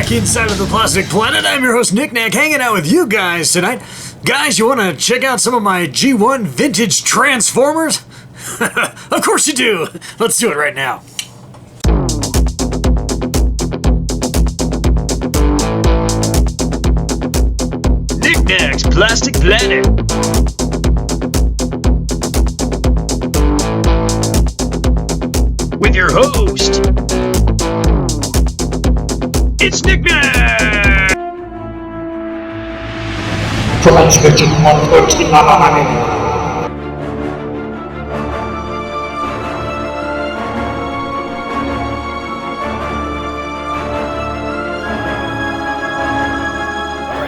back inside of the Plastic Planet. I'm your host, Nick Nack, hanging out with you guys tonight. Guys, you want to check out some of my G1 vintage Transformers? Of course you do. Let's do it right now. Nick Nack's Plastic Planet. With your host, it's Nick Nack! Transmitting 139.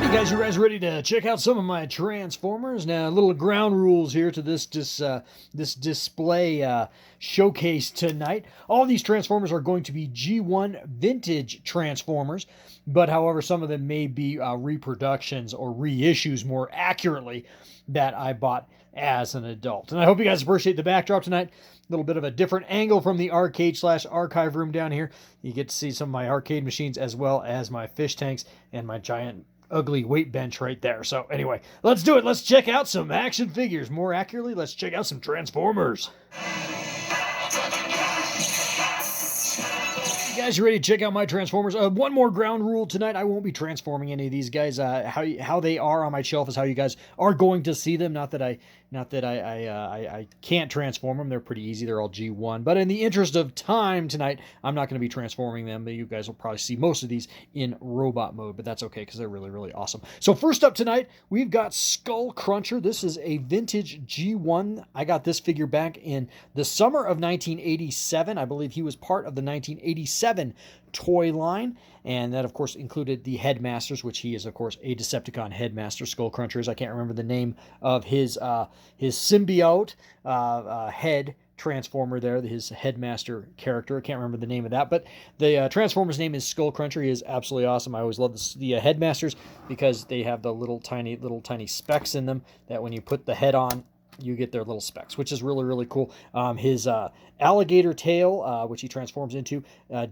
You guys ready to check out some of my Transformers? Now, little ground rules here to this display showcase tonight. All these Transformers are going to be G1 vintage Transformers, but however, some of them may be reproductions or reissues, more accurately, that I bought as an adult. And I hope you guys appreciate the backdrop tonight. A little bit of a different angle from the arcade/archive room down here. You get to see some of my arcade machines as well as my fish tanks and my giant ugly weight bench right there. So anyway, let's do it. Let's check out some action figures. More accurately, let's check out some Transformers. You guys, you ready to check out my Transformers? One more ground rule tonight. I won't be transforming any of these guys. How they are on my shelf is how you guys are going to see them. Not that I can't transform them. They're pretty easy. They're all G1. But in the interest of time tonight, I'm not going to be transforming them. You guys will probably see most of these in robot mode, but that's okay because they're really, really awesome. So first up tonight, we've got Skull Cruncher. This is a vintage G1. I got this figure back in the summer of 1987. I believe he was part of the 1987 toy line, and that of course included the Headmasters, which he is of course a Decepticon Headmaster. Skull Crunchers. I can't remember the name of his symbiote head Transformer there, his Headmaster character. I can't remember the name of that, but the Transformer's name is Skull Cruncher. He is absolutely awesome. I always love the Headmasters because they have the little tiny specks in them that when you put the head on, you get their little specs, which is really, really cool. His alligator tail, which he transforms into,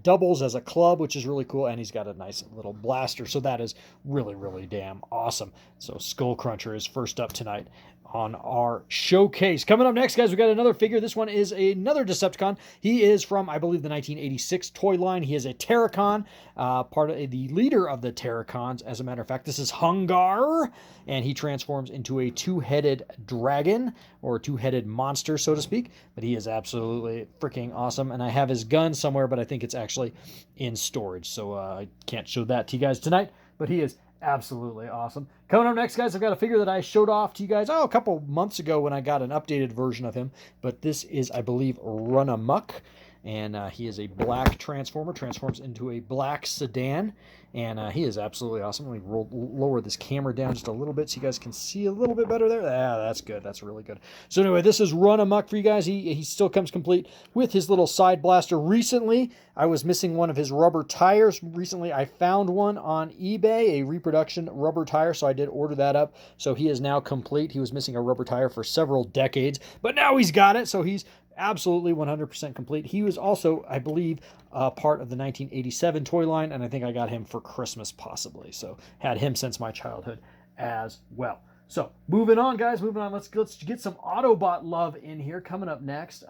doubles as a club, which is really cool, and he's got a nice little blaster, so that is really, really damn awesome. So Skull Cruncher is first up tonight on our showcase. Coming up next, guys, we got another figure. This one is another Decepticon. He is from, I believe, the 1986 toy line. He is a Terracon, part of the leader of the Terracons. As a matter of fact, this is Hungar, and he transforms into a two-headed dragon, or a two-headed monster, so to speak. But he is absolutely freaking awesome, and I have his gun somewhere, but I think it's actually in storage, so I can't show that to you guys tonight, but he is absolutely awesome. Coming up next, guys, I've got a figure that I showed off to you guys a couple months ago when I got an updated version of him, but this is, I believe, Run Amok, and he is a black Transformer, transforms into a black sedan, and he is absolutely awesome. Let me lower this camera down just a little bit so you guys can see a little bit better there. That's good. That's really good. So anyway, this is Run Amok for you guys. He still comes complete with his little side blaster. Recently, I was missing one of his rubber tires. Recently, I found one on eBay, a reproduction rubber tire, so I did order that up. So he is now complete. He was missing a rubber tire for several decades, but now he's got it, so he's absolutely 100% complete. He was also, I believe, part of the 1987 toy line, and I think I got him for Christmas possibly. So had him since my childhood as well. So moving on, guys, moving on. Let's get some Autobot love in here. Coming up next,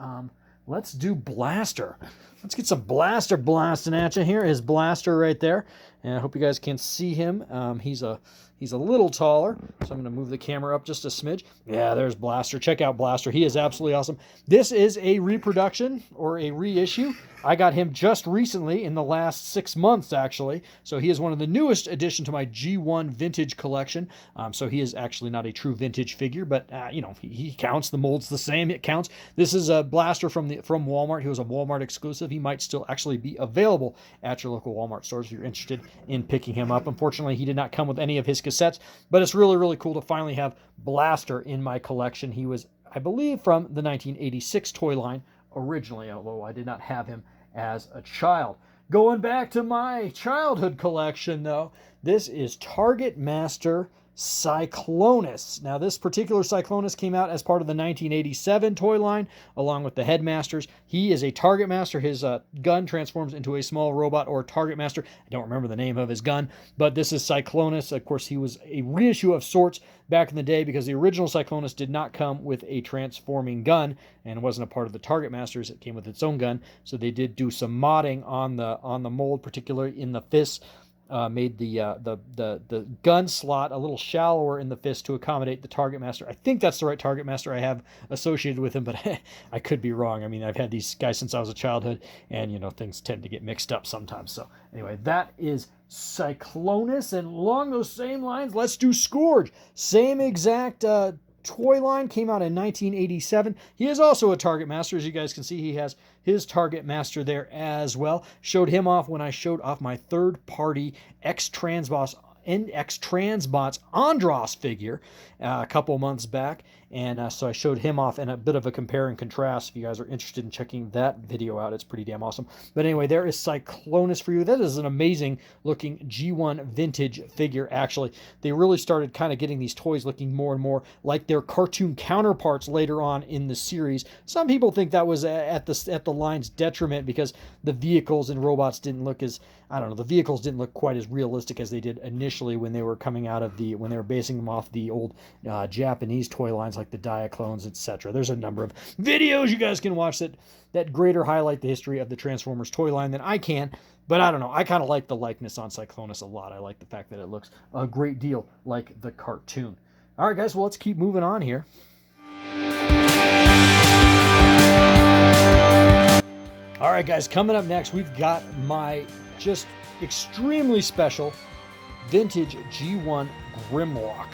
let's do Blaster. Let's get some Blaster blasting at you here. His blaster right there, and I hope you guys can see him. He's a little taller, so I'm going to move the camera up just a smidge. Yeah, there's Blaster. Check out Blaster. He is absolutely awesome. This is a reproduction or a reissue. I got him just recently in the last 6 months, actually. So he is one of the newest addition to my G1 vintage collection. So he is actually not a true vintage figure, but he counts. The mold's the same. It counts. This is a Blaster from Walmart. He was a Walmart exclusive. He might still actually be available at your local Walmart stores if you're interested in picking him up. Unfortunately, he did not come with any of his cassettes, but it's really, really cool to finally have Blaster in my collection. He was, I believe, from the 1986 toy line originally, although I did not have him as a child. Going back to my childhood collection, though, this is Target Master Cyclonus. Now, this particular Cyclonus came out as part of the 1987 toy line, along with the Headmasters. He is a Target Master. His gun transforms into a small robot or Target Master. I don't remember the name of his gun, but this is Cyclonus. Of course, he was a reissue of sorts back in the day because the original Cyclonus did not come with a transforming gun and wasn't a part of the Target Masters. It came with its own gun, so they did do some modding on the mold, particularly in the fists. Made the gun slot a little shallower in the fist to accommodate the Target Master. I think that's the right Target Master I have associated with him, but I could be wrong. I mean, I've had these guys since I was a childhood, and things tend to get mixed up sometimes. So anyway, that is Cyclonus, and along those same lines, let's do Scourge. Same exact toy line, came out in 1987. He is also a Target Master. As you guys can see, he has his Target Master there as well. Showed him off when I showed off my third-party X-Transbots Andros figure a couple months back, and so I showed him off in a bit of a compare and contrast. If you guys are interested in checking that video out, it's pretty damn awesome. But anyway, there is Cyclonus for you. That is an amazing looking G1 vintage figure. Actually, they really started kind of getting these toys looking more and more like their cartoon counterparts later on in the series. Some people think that was at the line's detriment because the vehicles and robots didn't look as, I don't know, the vehicles didn't look quite as realistic as they did initially when they were coming out of when they were basing them off the old Japanese toy lines like the Diaclones, etc. There's a number of videos you guys can watch that greater highlight the history of the Transformers toy line than I can. But I don't know. I kind of like the likeness on Cyclonus a lot. I like the fact that it looks a great deal like the cartoon. All right, guys. Well, let's keep moving on here. All right, guys. Coming up next, we've got my just extremely special vintage G1 Grimlock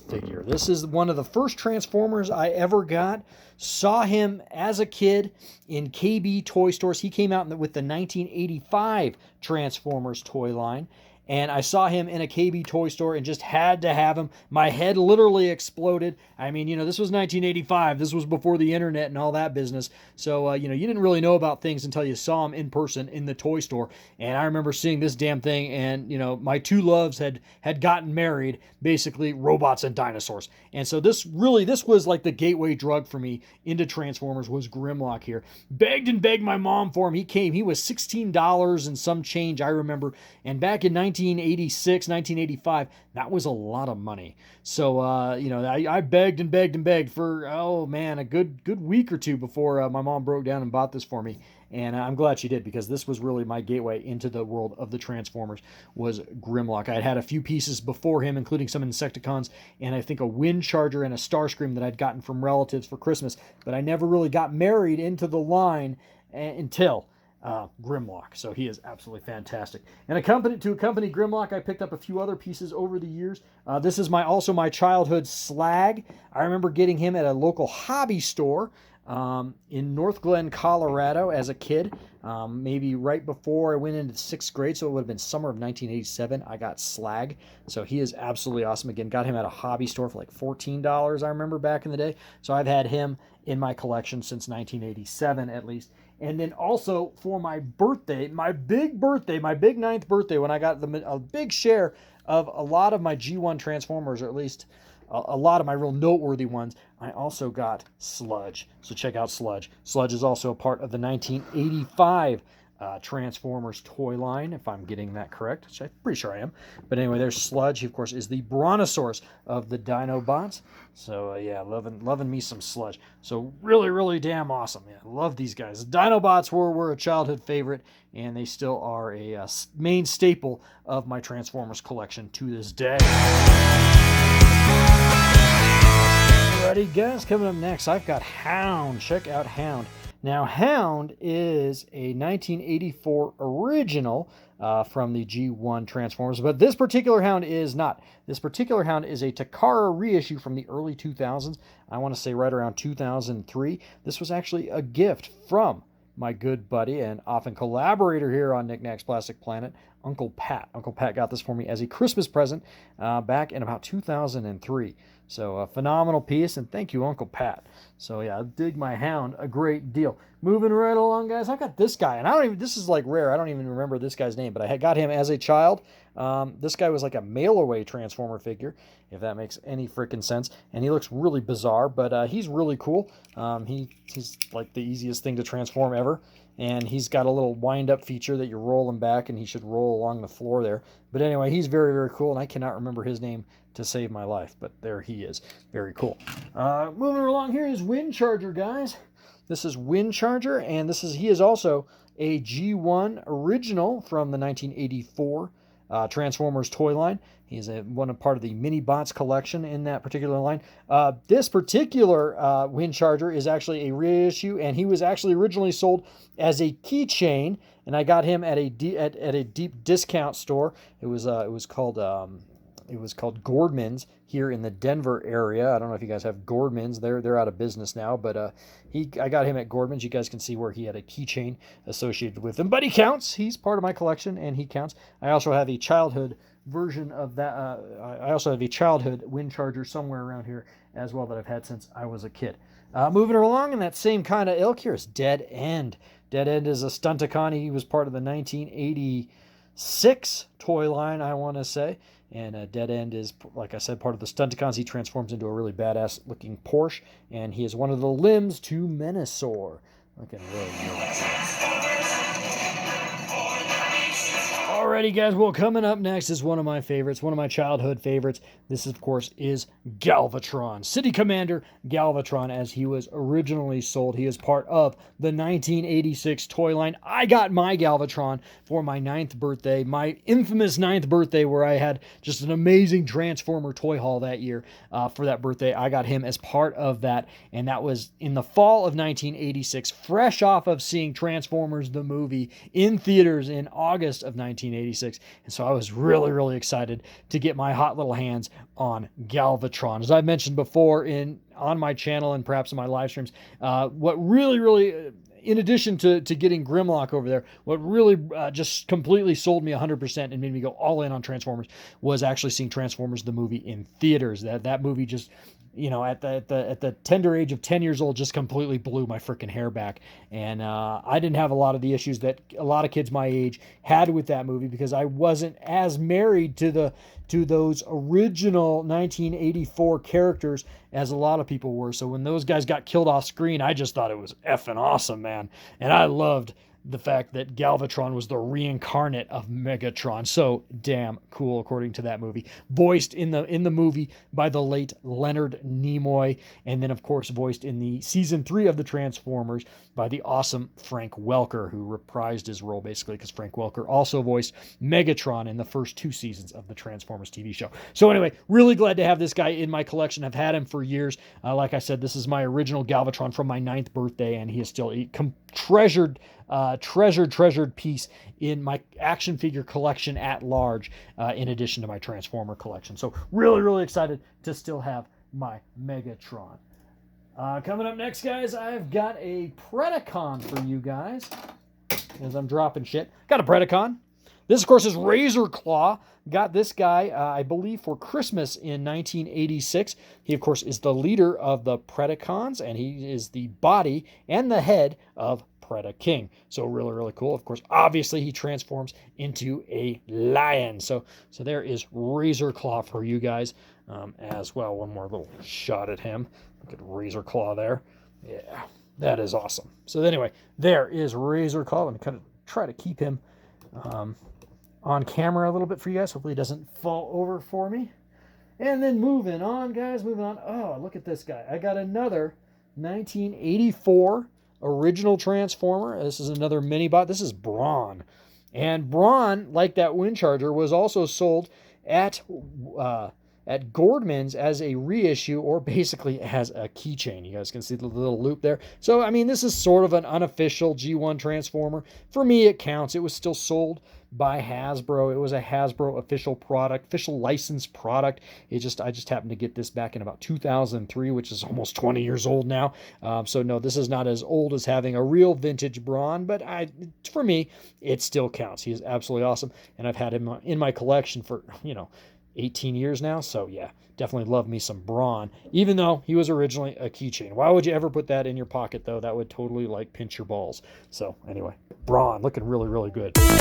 figure. This is one of the first Transformers I ever got. Saw him as a kid in KB toy stores. He came out with the 1985 Transformers toy line. And I saw him in a KB toy store and just had to have him. My head literally exploded. I mean, this was 1985. This was before the internet and all that business. So, you didn't really know about things until you saw him in person in the toy store. And I remember seeing this damn thing, and, my two loves had gotten married, basically robots and dinosaurs. And so this was like the gateway drug for me into Transformers was Grimlock here. Begged and begged my mom for him. He came. He was $16 and some change, I remember. And back in 1986, 1985, that was a lot of money. So, I begged and begged and begged for, a good week or two before my mom broke down and bought this for me. And I'm glad she did, because this was really my gateway into the world of the Transformers was Grimlock. I had a few pieces before him, including some Insecticons and I think a Wind Charger and a Starscream that I'd gotten from relatives for Christmas. But I never really got married into the line until Grimlock. So he is absolutely fantastic. And to accompany Grimlock, I picked up a few other pieces over the years. This is also my childhood Slag. I remember getting him at a local hobby store in North Glen, Colorado as a kid. Maybe right before I went into 6th grade, so it would have been summer of 1987, I got Slag. So he is absolutely awesome. Again, got him at a hobby store for like $14, I remember back in the day. So I've had him in my collection since 1987 at least. And then also for my birthday, my big 9th birthday, when I got a big share of a lot of my G1 Transformers, or at least a lot of my real noteworthy ones, I also got Sludge. So check out Sludge. Sludge is also a part of the 1985 Transformers toy line, if I'm getting that correct, which I'm pretty sure I am. But anyway, there's Sludge. He, of course, is the Brontosaurus of the Dinobots. So, yeah, loving me some Sludge. So, really, really damn awesome. Yeah, love these guys. Dinobots were a childhood favorite, and they still are a main staple of my Transformers collection to this day. Alrighty, guys, coming up next, I've got Hound. Check out Hound. Now, Hound is a 1984 original from the G1 Transformers, but this particular Hound is not. This particular Hound is a Takara reissue from the early 2000s. I want to say right around 2003. This was actually a gift from my good buddy and often collaborator here on Knickknacks Plastic Planet, Uncle Pat. Uncle Pat got this for me as a Christmas present back in about 2003. So a phenomenal piece, and thank you, Uncle Pat. So yeah, I dig my Hound a great deal. Moving right along, guys, I got this guy, and I don't even, this is like rare, I don't even remember this guy's name, but I had got him as a child. This guy was like a mail-away Transformer figure, if that makes any freaking sense, and he looks really bizarre, but he's really cool. He's like the easiest thing to transform ever, and he's got a little wind-up feature that you roll him back, and he should roll along the floor there. But anyway, he's very, very cool, and I cannot remember his name to save my life, but there he is. Very cool. Moving along here is Wind Charger, guys. This is Wind Charger, and he is also a G1 original from the 1984 Transformers toy line. He's a part of the Mini Bots collection in that particular line. This particular Wind Charger is actually a reissue, and he was actually originally sold as a keychain, and I got him at a deep discount store. It was called Gordman's here in the Denver area. I don't know if you guys have Gordman's. They're out of business now, but I got him at Gordman's. You guys can see where he had a keychain associated with him, but he counts. He's part of my collection, and he counts. I also have a childhood version of that. I also have a childhood Wind Charger somewhere around here as well that I've had since I was a kid. Moving along in that same kind of ilk here is Dead End. Dead End is a Stunticon. He was part of the 1986 toy line, I want to say. And Dead End is, like I said, part of the Stunticons. He transforms into a really badass looking Porsche, and he is one of the limbs to Menasor. Looking really cool. Alrighty, guys, well, coming up next is one of my favorites, one of my childhood favorites. This, of course, is Galvatron. City Commander Galvatron, as he was originally sold. He is part of the 1986 toy line. I got my Galvatron for my 9th birthday, my infamous 9th birthday, where I had just an amazing Transformer toy haul that year. For that birthday, I got him as part of that, and that was in the fall of 1986, fresh off of seeing Transformers the movie in theaters in August of 1986. And so I was really, really excited to get my hot little hands on Galvatron. As I've mentioned before on my channel and perhaps in my live streams, what really, in addition to getting Grimlock over there, what really just completely sold me 100% and made me go all in on Transformers was actually seeing Transformers the movie in theaters. That movie just, at the tender age of 10 years old, just completely blew my freaking hair back. And I didn't have a lot of the issues that a lot of kids my age had with that movie, because I wasn't as married to those original 1984 characters as a lot of people were. So when those guys got killed off screen, I just thought it was effing awesome, man. And I loved the fact that Galvatron was the reincarnate of Megatron. So damn cool, according to that movie. Voiced in the movie by the late Leonard Nimoy, and then of course voiced in the season 3 of the Transformers by the awesome Frank Welker, who reprised his role basically, because Frank Welker also voiced Megatron in the first 2 seasons of the Transformers TV show. So anyway, really glad to have this guy in my collection. I've had him for years. Like I said, this is my original Galvatron from my 9th birthday, and he is still a treasured piece in my action figure collection at large, in addition to my Transformer collection. So really, really excited to still have my Megatron. Coming up next, guys, I've got a Predacon for you guys. As I'm dropping shit, got a Predacon. This, of course, is Razor Claw. Got this guy, I believe, for Christmas in 1986. He, of course, is the leader of the Predacons, and he is the body and the head of Predaking. So really, really cool. Of course, obviously, he transforms into a lion. So there is Razor Claw for you guys as well. One more little shot at him. Look at Razor Claw there. Yeah, that is awesome. So anyway, there is Razor Claw. I'm kind of try to keep him on camera a little bit for you guys. Hopefully he doesn't fall over for me. And then moving on, guys, moving on. Oh, look at this guy. I got another 1984 original Transformer. This is another mini bot. This is Brawn. And Brawn, like that Wind Charger, was also sold at at Gordman's as a reissue, or basically as a keychain. You guys can see the little loop there. So, I mean, this is sort of an unofficial G1 Transformer. For me, it counts. It was still sold by Hasbro. It was a Hasbro official product, official licensed product. I just happened to get this back in about 2003, which is almost 20 years old now. So no, this is not as old as having a real vintage Brawn, but for me, it still counts. He is absolutely awesome, and I've had him in my collection for 18 years now. So yeah, definitely love me some Brawn, even though he was originally a keychain. Why would you ever put that in your pocket, though? That would totally like pinch your balls. So anyway, Brawn looking really, really good. Coming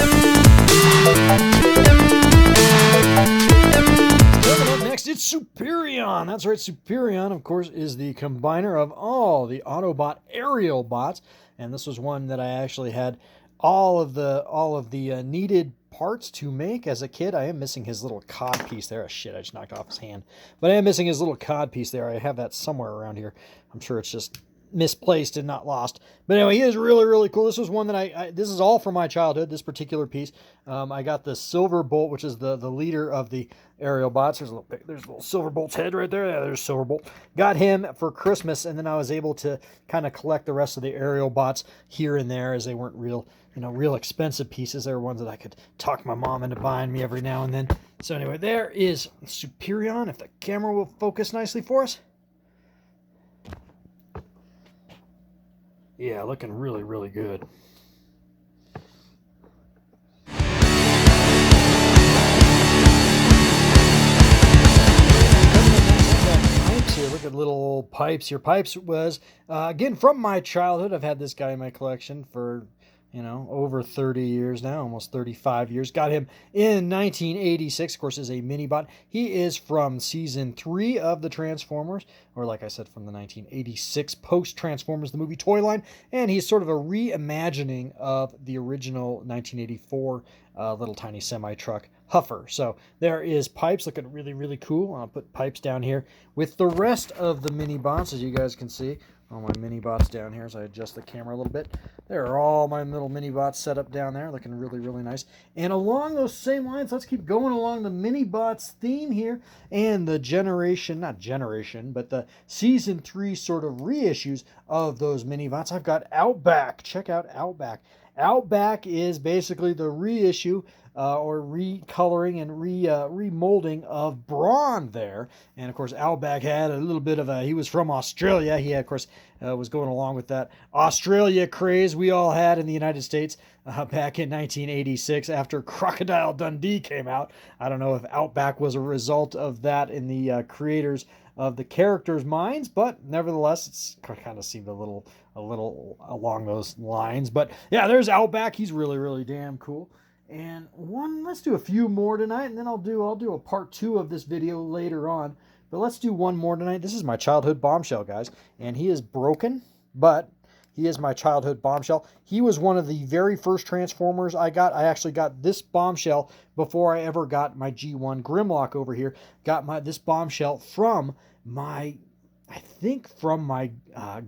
up next, it's Superion. That's right, Superion, of course, is the combiner of all the Autobot aerial bots, and this was one that I actually had all of the needed parts to make as a kid. I am missing his little cod piece there. Oh, shit, I just knocked off his hand. But I am missing his little cod piece there. I have that somewhere around here. I'm sure it's just misplaced and not lost. But anyway, he is really, really cool. This was one that this is all from my childhood, this particular piece. I got the Silver Bolt, which is the leader of the aerial bots. There's a little Silver Bolt's head right there. Yeah, there's Silver Bolt. Got him for Christmas, and then I was able to kind of collect the rest of the aerial bots here and there, as they weren't real expensive pieces. They were ones that I could talk my mom into buying me every now and then. So anyway, there is Superion, if the camera will focus nicely for us. Yeah, looking really, really good. Here, look at little pipes here. Pipes was, again, from my childhood. I've had this guy in my collection for, over 30 years now, almost 35 years. Got him in 1986, of course, as a mini-bot. He is from season 3 of the Transformers, or like I said, from the 1986 post-Transformers, the movie toy line, and he's sort of a reimagining of the original 1984 little tiny semi-truck Huffer. So there is Pipes, looking really, really cool. I'll put Pipes down here with the rest of the mini-bots, as you guys can see. All my mini-bots down here, as I adjust the camera a little bit. There are all my little mini-bots set up down there, looking really, really nice. And along those same lines, let's keep going along the mini-bots theme here, and the but the season 3 sort of reissues of those mini-bots. I've got Outback. Check out Outback. Outback is basically the reissue or recoloring and remolding of Brawn there. And of course, Outback had a little bit of he was from Australia. He, of course, was going along with that Australia craze we all had in the United States back in 1986 after Crocodile Dundee came out. I don't know if Outback was a result of that in the creators of the characters' minds, but nevertheless, it's kind of seemed a little along those lines. But yeah, there's Outback. He's really, really damn cool. And let's do a few more tonight, and then I'll do a part 2 of this video later on. But let's do one more tonight. This is my childhood Bombshell, guys, and he is broken, but he is my childhood Bombshell. He was one of the very first Transformers I got. I actually got this Bombshell before I ever got my G1 Grimlock over here. Got this Bombshell from my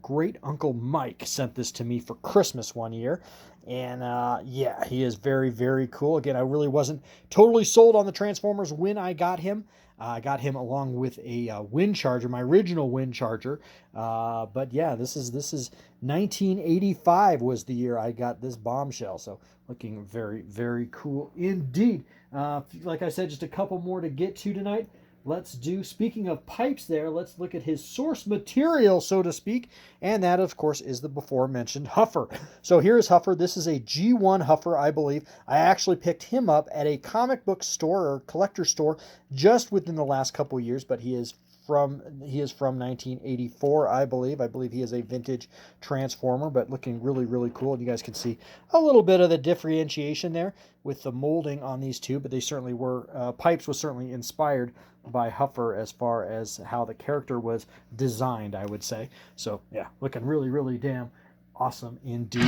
great uncle Mike sent this to me for Christmas one year. And yeah, he is very, very cool. Again, I really wasn't totally sold on the Transformers when I got him. I got him along with a wind charger, my original wind charger. But yeah, this is 1985 was the year I got this Bombshell. So looking very, very cool indeed. Like I said, just a couple more to get to tonight. Speaking of Pipes there, let's look at his source material, so to speak, and that, of course, is the before-mentioned Huffer. So here's Huffer. This is a G1 Huffer, I believe. I actually picked him up at a comic book store or collector store just within the last couple years, but he is from 1984, I believe. I believe he is a vintage Transformer, but looking really, really cool. And you guys can see a little bit of the differentiation there with the molding on these two, but they certainly were, Pipes was certainly inspired by Huffer as far as how the character was designed, I would say. So yeah, looking really, really damn awesome indeed.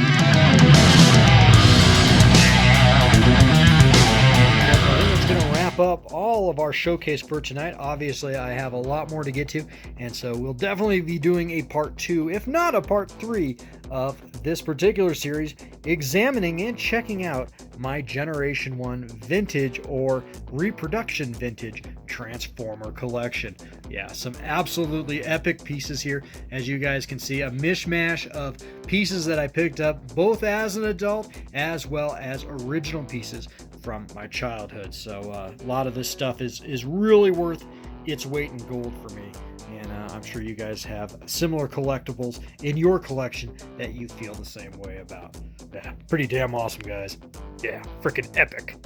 That's going to wrap up all of our showcase for tonight. Obviously, I have a lot more to get to, and so we'll definitely be doing a part 2, if not a part 3, of this particular series, examining and checking out my Generation 1 vintage or reproduction vintage Transformer collection. Yeah, some absolutely epic pieces here. As you guys can see, a mishmash of pieces that I picked up both as an adult as well as original pieces from my childhood. So a lot of this stuff is really worth its weight in gold for me. And I'm sure you guys have similar collectibles in your collection that you feel the same way about. Yeah, pretty damn awesome, guys. Yeah, freaking epic.